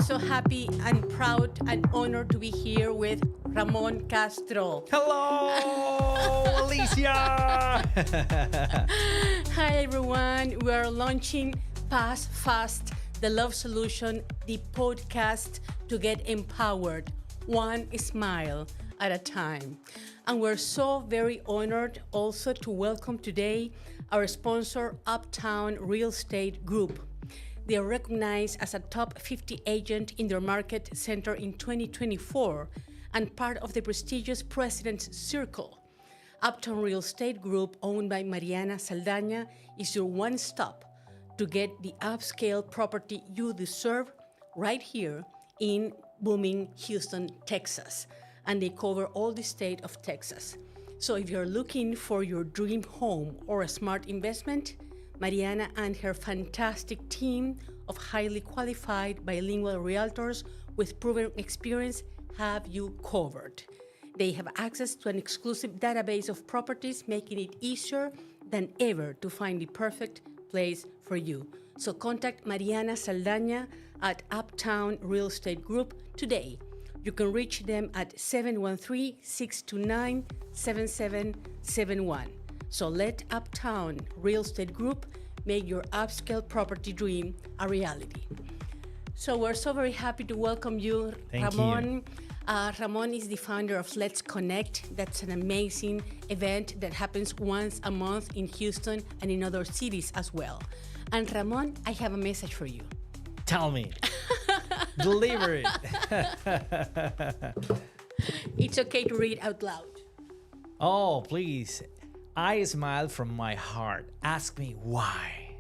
so happy and proud and honored to be here with Ramon Castro. Hello, Alicia! Hi, everyone. We are launching PazFAST, the Love Solution, the podcast to get empowered, one smile at a time. And we're so very honored also to welcome today our sponsor, Uptown Real Estate Group. They are recognized as a top 50 agent in their market center in 2024 and part of the prestigious President's Circle. Uptown Real Estate Group, owned by Mariana Saldaña, is your one-stop to get the upscale property you deserve right here in booming Houston, Texas. And they cover all the state of Texas. So if you're looking for your dream home or a smart investment, Mariana and her fantastic team of highly qualified bilingual realtors with proven experience have you covered. They have access to an exclusive database of properties, making it easier than ever to find the perfect place for you. So contact Mariana Saldaña at Uptown Real Estate Group today. You can reach them at 713-629-7771. So let Uptown Real Estate Group make your upscale property dream a reality. So we're so very happy to welcome you, Thank Ramon. you. Ramon is the founder of Let's Connect. That's an amazing event that happens once a month in Houston and in other cities as well. And Ramon, I have a message for you. Tell me. Deliver it. It's okay to read out loud. Oh, please. I smile from my heart. Ask me why.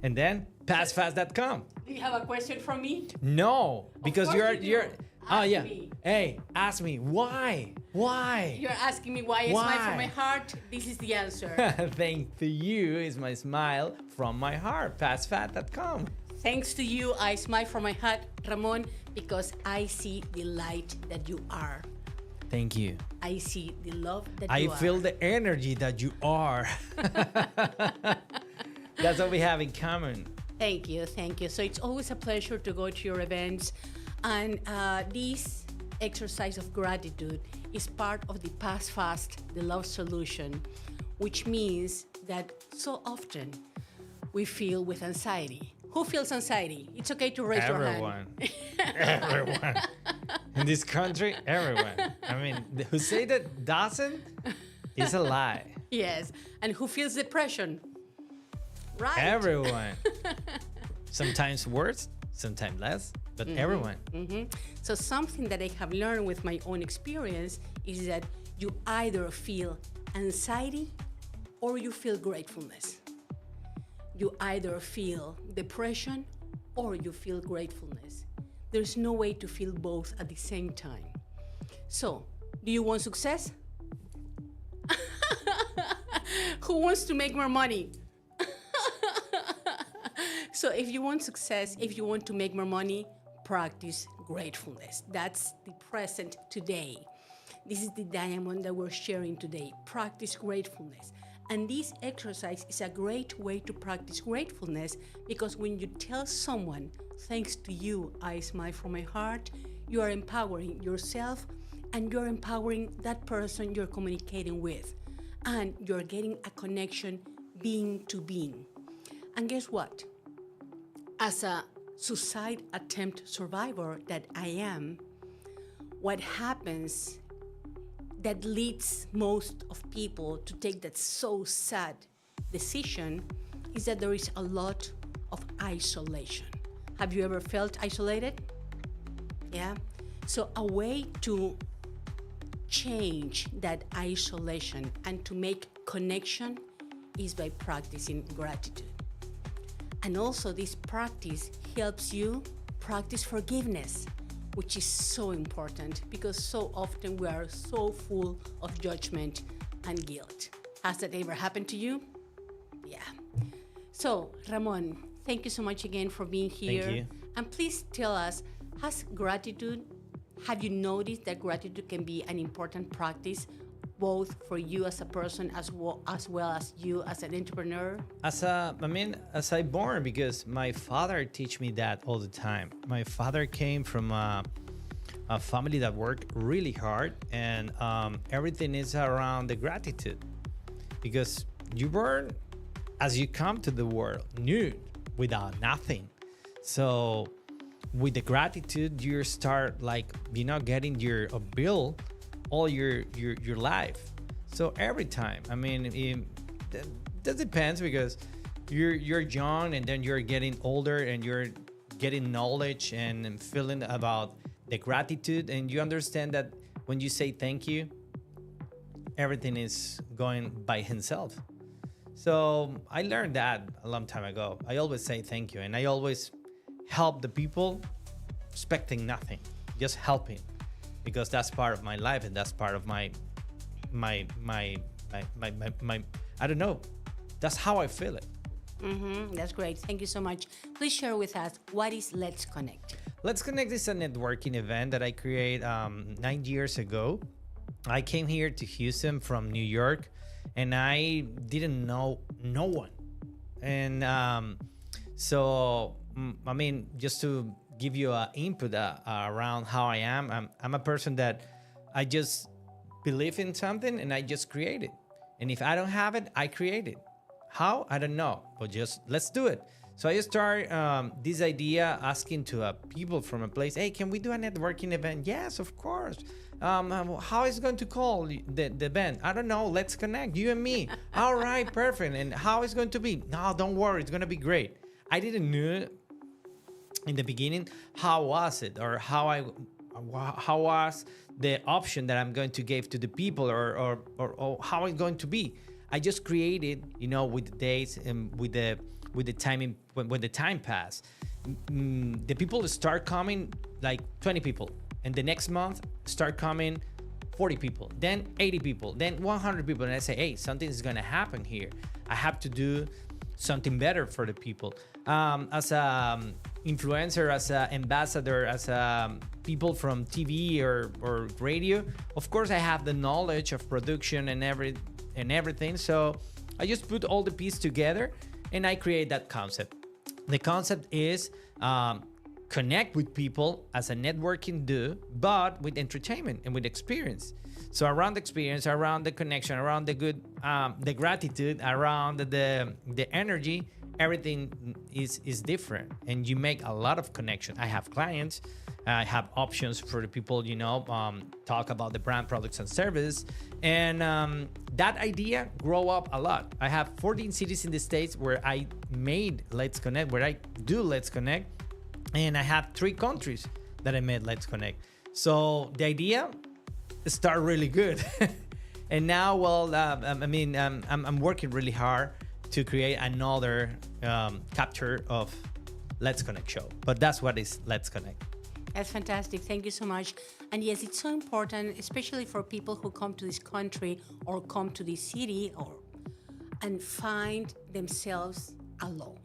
And then PazFAST.com. Do you have a question for me? No, because course you're you do. oh Ask yeah. me. Hey, ask me why? Why? You're asking me why I smile from my heart. This is the answer. Thank to you is my smile from my heart. PazFAST.com. Thanks to you, I smile from my heart, Ramon, because I see the light that you are. Thank you. I see the love that I you are. feel the energy that you are. That's what we have in common. Thank you, thank you. So it's always a pleasure to go to your events. And this exercise of gratitude is part of the PazFAST, the Love Solution, which means that so often we feel with anxiety. Who feels anxiety? It's okay to raise your hand. Everyone. In this country, everyone. I mean, who say that doesn't is a lie. Yes. And who feels depression? Right. Everyone. Sometimes worse, sometimes less, but everyone. So something that I have learned with my own experience is that you either feel anxiety or you feel gratefulness. You either feel depression or you feel gratefulness. There's no way to feel both at the same time. So, do you want success? Who wants to make more money? So if you want success, if you want to make more money, practice gratefulness. That's the present today. This is the diamond that we're sharing today. Practice gratefulness. And this exercise is a great way to practice gratefulness because when you tell someone, thanks to you, I smile from my heart, you are empowering yourself and you're empowering that person you're communicating with. And you're getting a connection being to being. And guess what? As a suicide attempt survivor that I am, what happens that leads most of people to take that so sad decision is that there is a lot of isolation. Have you ever felt isolated? Yeah? So a way to change that isolation and to make connection is by practicing gratitude. And also this practice helps you practice forgiveness, which is so important because so often we are so full of judgment and guilt. Has that ever happened to you? Yeah. So, Ramon, thank you so much again for being here. Thank you. And please tell us, have you noticed that gratitude can be an important practice both for you as a person as well as you as an entrepreneur? As I born, because my father teach me that all the time. My father came from a family that worked really hard, and everything is around the gratitude, because you born as you come to the world nude without nothing. So with the gratitude, you start like getting your a bill all your life. So every time, that depends, because you're young, and then you're getting older, and you're getting knowledge and feeling about the gratitude, and you understand that when you say thank you, everything is going by himself. So I learned that a long time ago. I always say thank you, and I always help the people expecting nothing, just helping, because that's part of my life, and that's part of my I don't know, that's how I feel it. That's great. Thank you so much. Please share with us, what is Let's Connect? Let's Connect is a networking event that I created 9 years ago. I came here to Houston from New York, and I didn't know no one. And just to give you an input around how I am, I'm a person that I just believe in something, and I just create it. And if I don't have it, I create it. How? I don't know, but just let's do it. So I start this idea, asking to people from a place, hey, can we do a networking event? Yes, of course. How is it going to call the event? I don't know. Let's connect, you and me. All right, perfect. And how is it going to be? No, don't worry. It's going to be great. I didn't know in the beginning how was it, or how was the option that I'm going to give to the people, or how it's going to be. I just created, with the dates and with the timing, when the time passed, the people start coming like 20 people, and the next month start coming 40 people, then 80 people, then 100 people, and I say, hey, something is going to happen here. I have to do something better for the people. As a influencer, as an ambassador, as people from TV or radio, of course I have the knowledge of production and everything. So I just put all the pieces together, and I create that concept. The concept is connect with people as a networking do, but with entertainment and with experience. So around the experience, around the connection, around the good, the gratitude, around the energy, everything is different, and you make a lot of connection. I have clients, I have options for the people, talk about the brand, products, and service. And that idea grow up a lot. I have 14 cities in the States where I made Let's Connect, where I do Let's Connect. And I have 3 countries that I made Let's Connect. So the idea started really good. And now, I'm working really hard to create another capture of Let's Connect show. But that's what is Let's Connect. That's fantastic. Thank you so much. And yes, it's so important, especially for people who come to this country or come to this city and find themselves alone,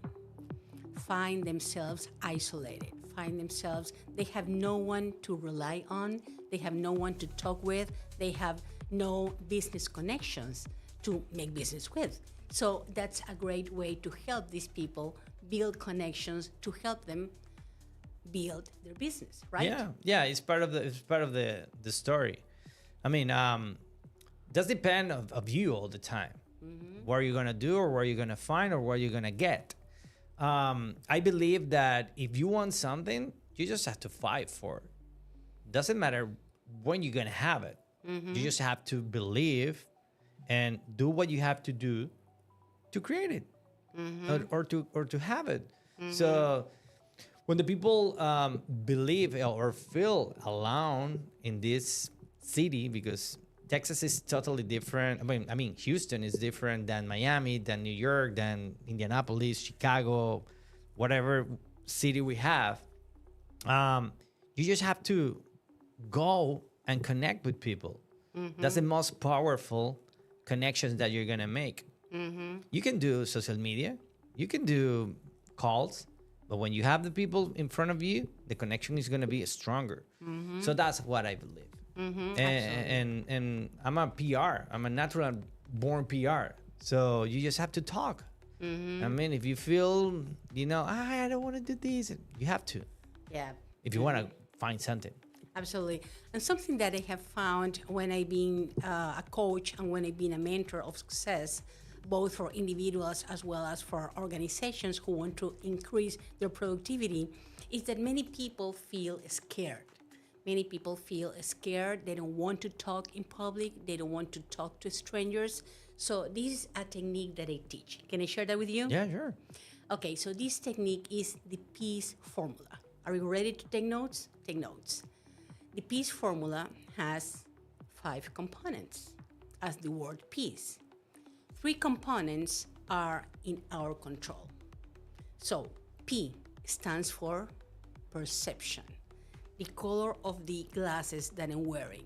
find themselves isolated, find themselves, they have no one to rely on, they have no one to talk with, they have no business connections to make business with. So that's a great way to help these people build connections, to help them build their business, right? Yeah, it's part of the story. Does depend of you all the time. What are you gonna do, or what are you gonna find, or what are you gonna get? I believe that if you want something, you just have to fight for it. Doesn't matter when you're gonna have it. You just have to believe and do what you have to do to create it, or to have it. So when the people believe or feel alone in this city, because Texas is totally different. Houston is different than Miami, than New York, than Indianapolis, Chicago, whatever city we have. You just have to go and connect with people. That's the most powerful connections that you're gonna make. You can do social media, you can do calls, but when you have the people in front of you, the connection is gonna be stronger. So that's what I believe. And I'm a PR. I'm a natural born PR. So you just have to talk. I mean, if you feel, I don't want to do this, you have to. Yeah. If you want to find something. Absolutely. And something that I have found when I've been a coach and when I've been a mentor of success, both for individuals as well as for organizations who want to increase their productivity, is that many people feel scared. Many people feel scared. They don't want to talk in public. They don't want to talk to strangers. So this is a technique that I teach. Can I share that with you? Yeah, sure. Okay, so this technique is the peace formula. Are you ready to take notes? Take notes. The peace formula has 5 components, as the word peace. 3 components are in our control. So P stands for perception, the color of the glasses that I'm wearing.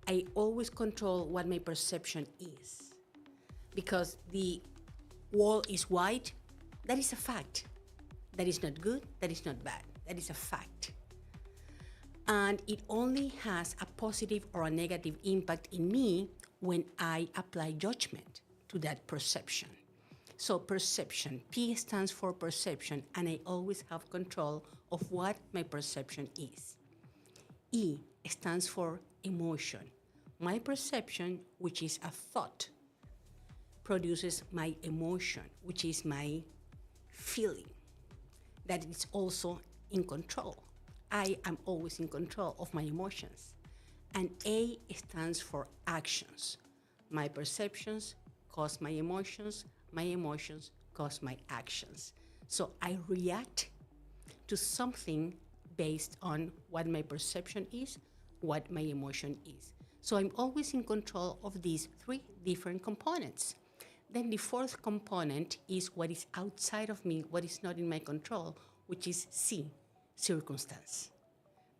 I always control what my perception is. Because the wall is white, that is a fact. That is not good, that is not bad. That is a fact. And it only has a positive or a negative impact in me when I apply judgment to that perception. So perception, P stands for perception, and I always have control of what my perception is. E stands for emotion. My perception, which is a thought, produces my emotion, which is my feeling, that is also in control. I am always in control of my emotions. And A stands for actions. My perceptions cause my emotions cause my actions. So I react to something based on what my perception is, what my emotion is. So I'm always in control of these 3 different components. Then the 4th component is what is outside of me, what is not in my control, which is C, circumstance.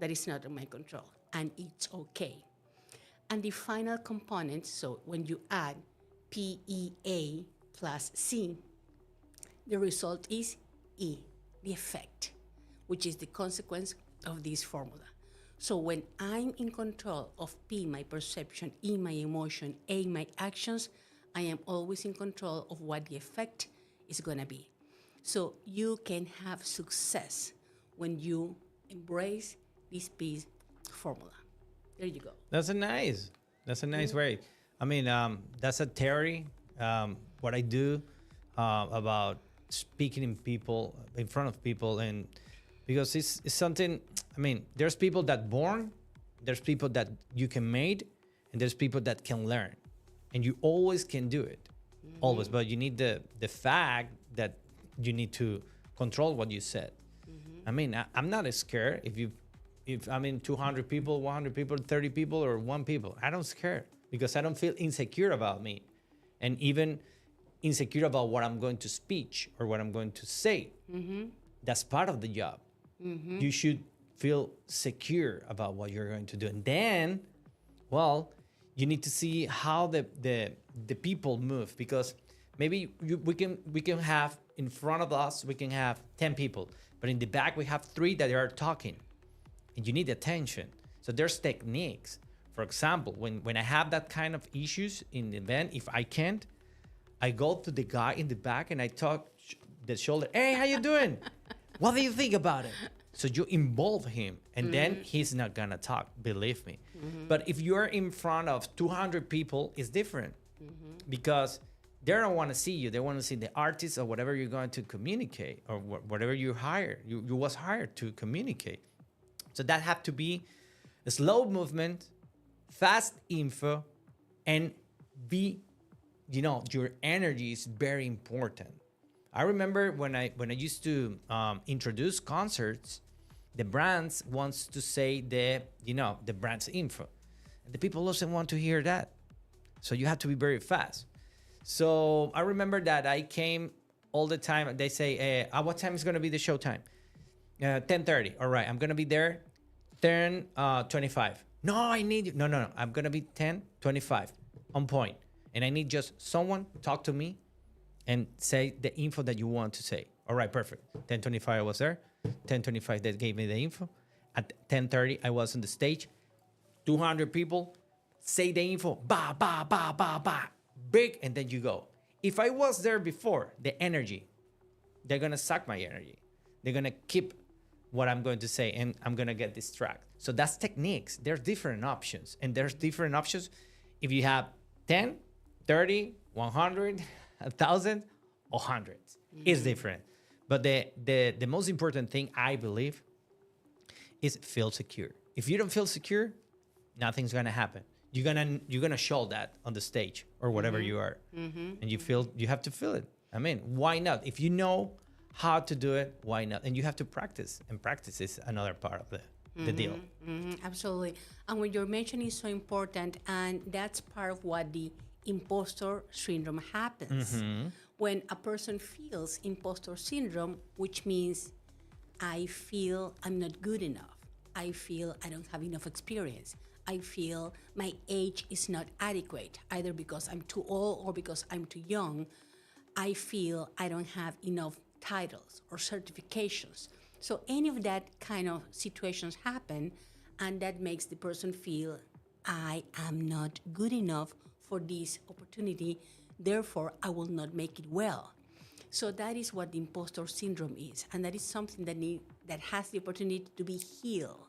That is not in my control, and it's okay. And the final component, so when you add PEA plus C, the result is E, the effect, which is the consequence of this formula. So when I'm in control of P, my perception, E, my emotion, A, my actions, I am always in control of what the effect is going to be. So you can have success when you embrace this peace formula. There you go. That's a nice way. I mean, that's a theory. What I do about speaking in front of people, and because it's something. I mean, there's people that born, there's people that you can made, and there's people that can learn, and you always can do it, always. But you need the fact that you need to control what you said. I mean, I'm not scared if I'm in 200 people, 100 people, 30 people, or 1 people. I don't scare because I don't feel insecure about me, and even insecure about what I'm going to speak or what I'm going to say. That's part of the job. You should feel secure about what you're going to do, and then, well, you need to see how the people move, because maybe we can have in front of us, we can have 10 people, but in the back we have 3 that are talking, and you need attention. So there's techniques. For example, when I have that kind of issues in the event, if I can't, I go to the guy in the back and I talk the shoulder. Hey, how you doing? What do you think about it? So you involve him, and then he's not gonna talk, believe me. But if you're in front of 200 people, it's different, because they don't want to see you. They want to see the artist or whatever you're going to communicate, or whatever you was hired to communicate. So that have to be a slow movement, fast info, and your energy is very important. I remember when I used to introduce concerts, the brands wants to say the brand's info, and the people doesn't want to hear that. So you have to be very fast. So I remember that I came all the time. They say, what time is going to be the show time? 10:30. All right, I'm going to be there 10:25. No, I need you. No. I'm going to be 10:25 on point. And I need just someone talk to me and say the info that you want to say. All right, perfect. 10:25 I was there. 10:25 they gave me the info. At 10:30 I was on the stage. 200 people, say the info, ba, ba, ba, ba, ba, big, and then you go. If I was there before, the energy, they're going to suck my energy. They're going to keep what I'm going to say, and I'm going to get distracted. So that's techniques. There's different options, and there's different options if you have 10, 30, 100, 1,000, or hundreds. It's different. But the most important thing, I believe, is feel secure. If you don't feel secure, nothing's gonna happen. You're gonna show that on the stage or whatever you are, and you have to feel it. I mean, why not? If you know how to do it, why not? And you have to practice, and practice is another part of the deal. Absolutely. And what you're mentioning is so important, and that's part of what the imposter syndrome happens. When a person feels imposter syndrome, which means I feel I'm not good enough. I feel I don't have enough experience. I feel my age is not adequate, either because I'm too old or because I'm too young. I feel I don't have enough titles or certifications. So any of that kind of situations happen, and that makes the person feel I am not good enough for this opportunity, therefore I will not make it well. So that is what the imposter syndrome is, and that is something that has the opportunity to be healed.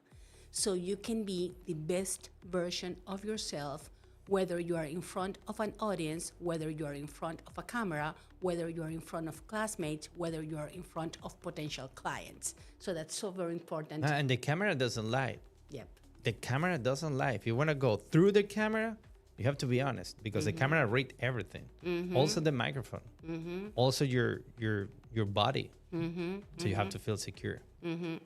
So you can be the best version of yourself, whether you are in front of an audience, whether you are in front of a camera, whether you are in front of classmates, whether you are in front of potential clients. So that's so very important. And the camera doesn't lie. Yep. The camera doesn't lie. If you want to go through the camera, you have to be honest, because the camera reads everything. Also the microphone. Also your body. So you have to feel secure.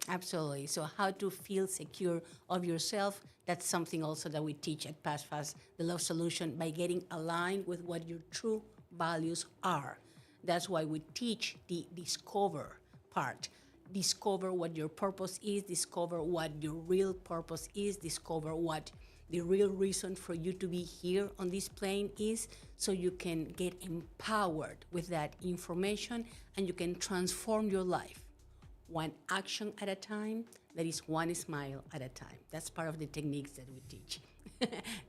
Absolutely. So how to feel secure of yourself, that's something also that we teach at PazFAST, the Love Solution, by getting aligned with what your true values are. That's why we teach the discover part. Discover what your purpose is, discover what your real purpose is, discover what the real reason for you to be here on this plane is, so you can get empowered with that information and you can transform your life one action at a time, that is one smile at a time. That's part of the techniques that we teach.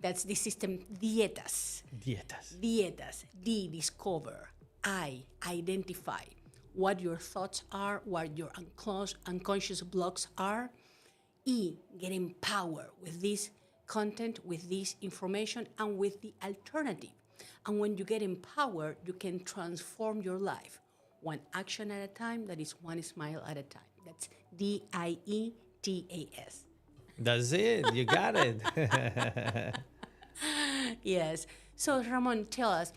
That's the system dietas. Dietas. D, discover. I, identify what your thoughts are, what your unconscious blocks are. E, get empowered with this content, with this information, and with the alternative. And when you get empowered, you can transform your life one action at a time, that is one smile at a time. That's DIETAS. That's it. You got it. Yes. So Ramon, tell us,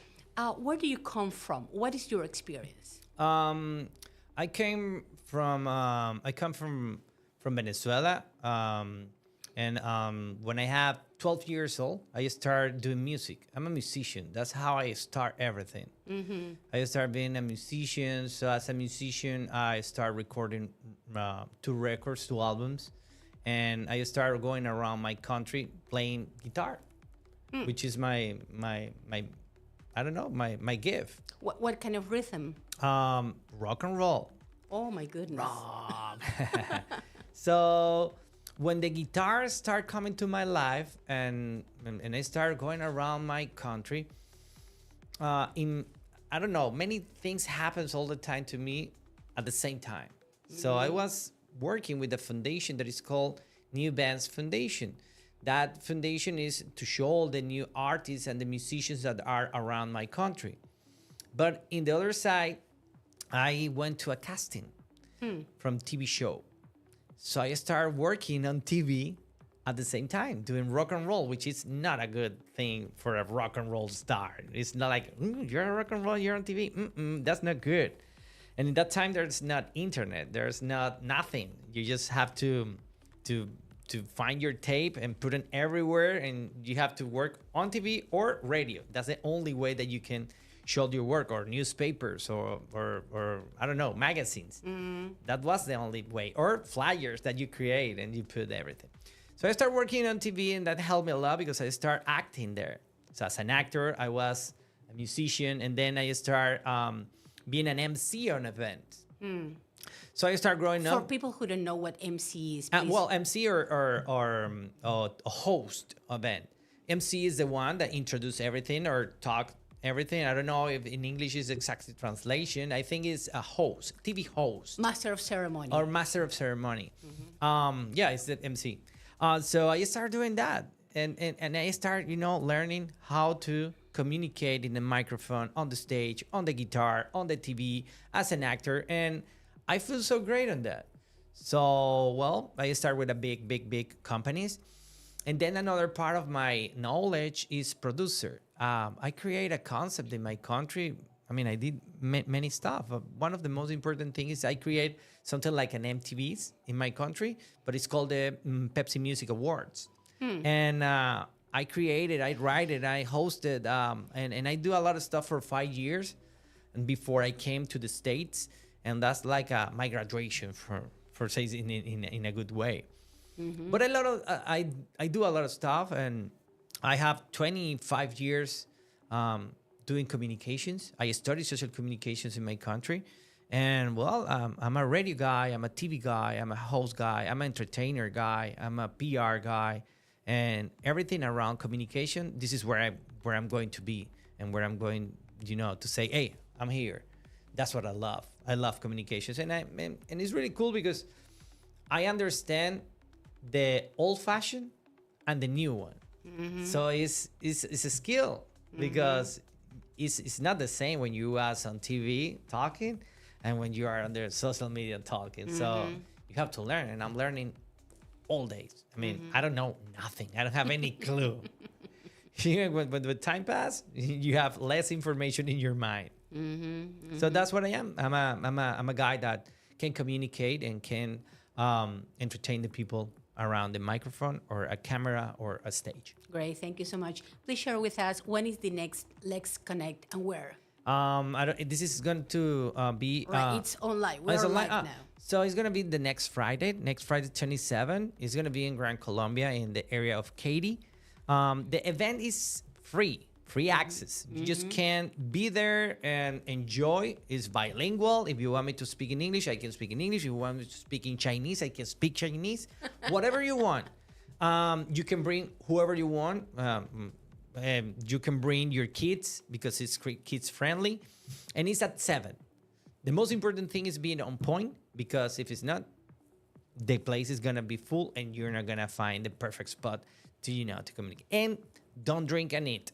where do you come from? What is your experience? I come from Venezuela. And when I have 12 years old, I started doing music. I'm a musician. That's how I start everything. I started being a musician. So as a musician, I started recording 2 records, 2 albums. And I started going around my country playing guitar, which is my I don't know, my gift. What kind of rhythm? Rock and roll. Oh my goodness. Rock. So when the guitars start coming to my life and I started going around my country, I don't know, many things happens all the time to me at the same time. So I was working with a foundation that is called New Bands Foundation. That foundation is to show all the new artists and the musicians that are around my country. But in the other side, I went to a casting from TV show. So I started working on TV at the same time, doing rock and roll, which is not a good thing for a rock and roll star. It's not like, you're a rock and roll, you're on TV. That's not good. And in that time, there's not internet. There's nothing. You just have to find your tape and put it everywhere. And you have to work on TV or radio. That's the only way that you can show your work, or newspapers or I don't know, magazines. That was the only way, or flyers that you create and you put everything. So I started working on TV, and that helped me a lot because I started acting there. So as an actor, I was a musician, and then I started being an MC on events. So I start growing For up. people who don't know what MC is, please. Well, MC or a host event. MC is the one that introduce everything or talk everything. I don't know if in English is exactly translation. I think it's a host, TV host. Master of ceremony. Or master of ceremony. Yeah, it's the MC. So I start doing that, and I start learning how to communicate in the microphone, on the stage, on the guitar, on the TV as an actor, and I feel so great on that. So well, I start with a big companies, and then another part of my knowledge is producer. I create a concept in my country. I mean, I did many stuff. One of the most important things is I create something like an MTVs in my country, but it's called the Pepsi Music Awards. And I created, I write it, I hosted, and I do a lot of stuff for 5 years, and before I came to the States, and that's like my graduation for say in a good way. But a lot of I do a lot of stuff, and I have 25 years doing communications. I studied social communications in my country, and well, I'm a radio guy, I'm a TV guy, I'm a host guy, I'm an entertainer guy, I'm a PR guy, and everything around communication. This is where I'm going to be, and where I'm going, to say, hey, I'm here. That's what I love. I love communications, and it's really cool because I understand the old-fashioned and the new one. So it's a skill because it's not the same when you are on TV talking and when you are on the social media talking. So you have to learn, and I'm learning all days. I mean, I don't know nothing. I don't have any clue. When the time pass, you have less information in your mind. So that's what I am. I'm a guy that can communicate and can entertain the people around the microphone or a camera or a stage. Great, thank you so much. Please share with us when is the next Let's Connect and where? This is going to be Right, it's online. We're it's online online. now. So it's going to be the next Friday 27. It's going to be in Gran Colombia in the area of Katy. The event is free access. You just can be there and enjoy. It's bilingual. If you want me to speak in English, I can speak in English. If you want me to speak in Chinese, I can speak Chinese. Whatever you want. You can bring whoever you want. You can bring your kids because it's kids friendly. And it's at 7. The most important thing is being on point, because if it's not, the place is going to be full and you're not going to find the perfect spot to communicate. And don't drink and eat.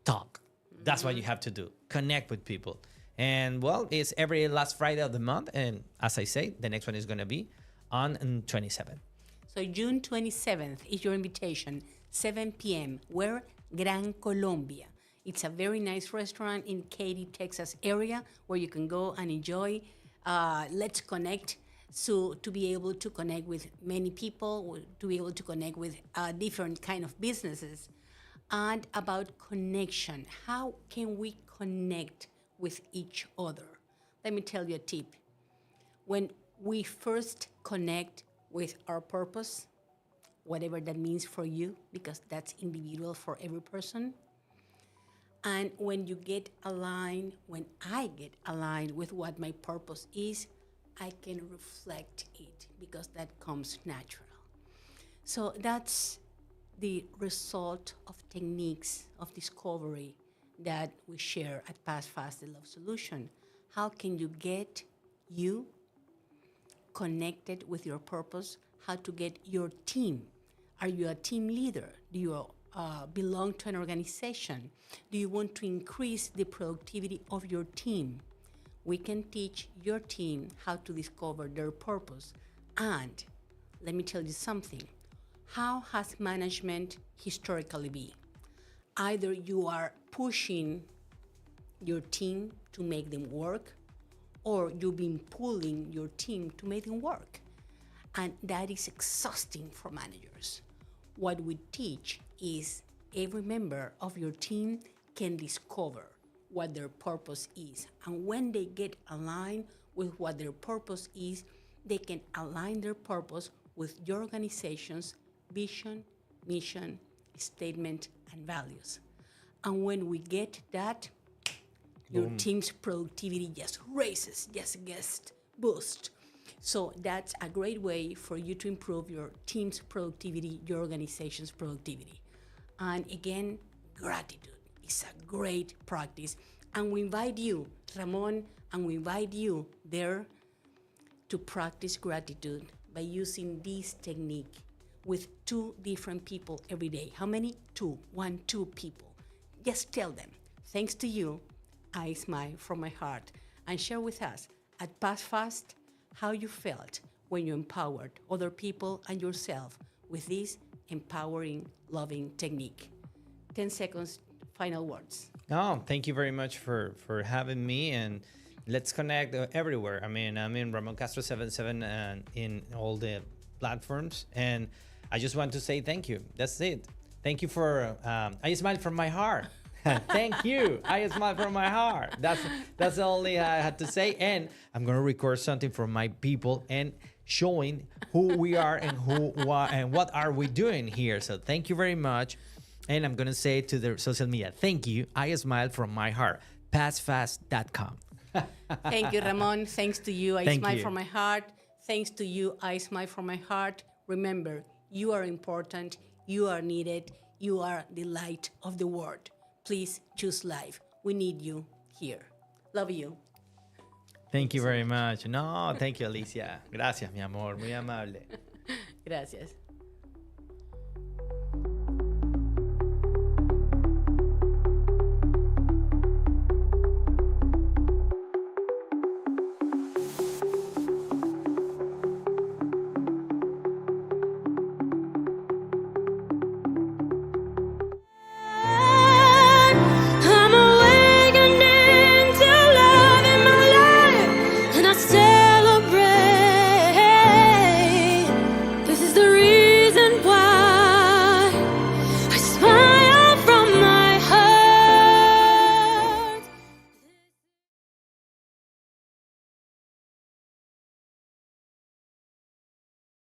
Talk. That's what you have to do. Connect with people. And well, it's every last Friday of the month. And as I say, the next one is going to be on 27th. So June 27th is your invitation, 7 p.m. Where? Gran Colombia. It's a very nice restaurant in Katy, Texas area where you can go and enjoy. Let's Connect. So to be able to connect with many people, to be able to connect with different kind of businesses. And about connection, how can we connect with each other? Let me tell you a tip. When we first connect with our purpose, whatever that means for you, because that's individual for every person, and when you get aligned, when I get aligned with what my purpose is, I can reflect it because that comes natural. So that's the result of techniques of discovery that we share at PazFAST, the Love Solution. How can you get you connected with your purpose? How to get your team? Are you a team leader? Do you belong to an organization? Do you want to increase the productivity of your team? We can teach your team how to discover their purpose. And let me tell you something. How has management historically been? Either you are pushing your team to make them work, or you've been pulling your team to make them work. And that is exhausting for managers. What we teach is every member of your team can discover what their purpose is. And when they get aligned with what their purpose is, they can align their purpose with your organization's vision, mission, statement, and values. And when we get that, your team's productivity just raises, just gets boost. So that's a great way for you to improve your team's productivity, your organization's productivity. And again, gratitude is a great practice. And we invite you, Ramon, and we invite you there to practice gratitude by using this technique with 2 different people every day. How many? 2. 2 people. Just tell them, thanks to you, I smile from my heart. And share with us at PazFAST how you felt when you empowered other people and yourself with this empowering, loving technique. 10 seconds, final words. No, thank you very much for having me, and let's connect everywhere. I mean, I'm in Ramon Castro 77 and in all the platforms, and I just want to say thank you. That's it. Thank you for I smile from my heart. Thank you. I smile from my heart. That's only I had to say. And I'm gonna record something from my people and showing who we are and what are we doing here. So thank you very much. And I'm gonna say to the social media, thank you. I smile from my heart. PazFAST.com. Thank you, Ramon. Thanks to you, I Thank smile you. from my heart. Thanks to you, I smile from my heart. Remember, you are important, you are needed, you are the light of the world. Please choose life. We need you here. Love you. Thank you very much. No, thank you, Alicia. Gracias, mi amor. Muy amable. Gracias.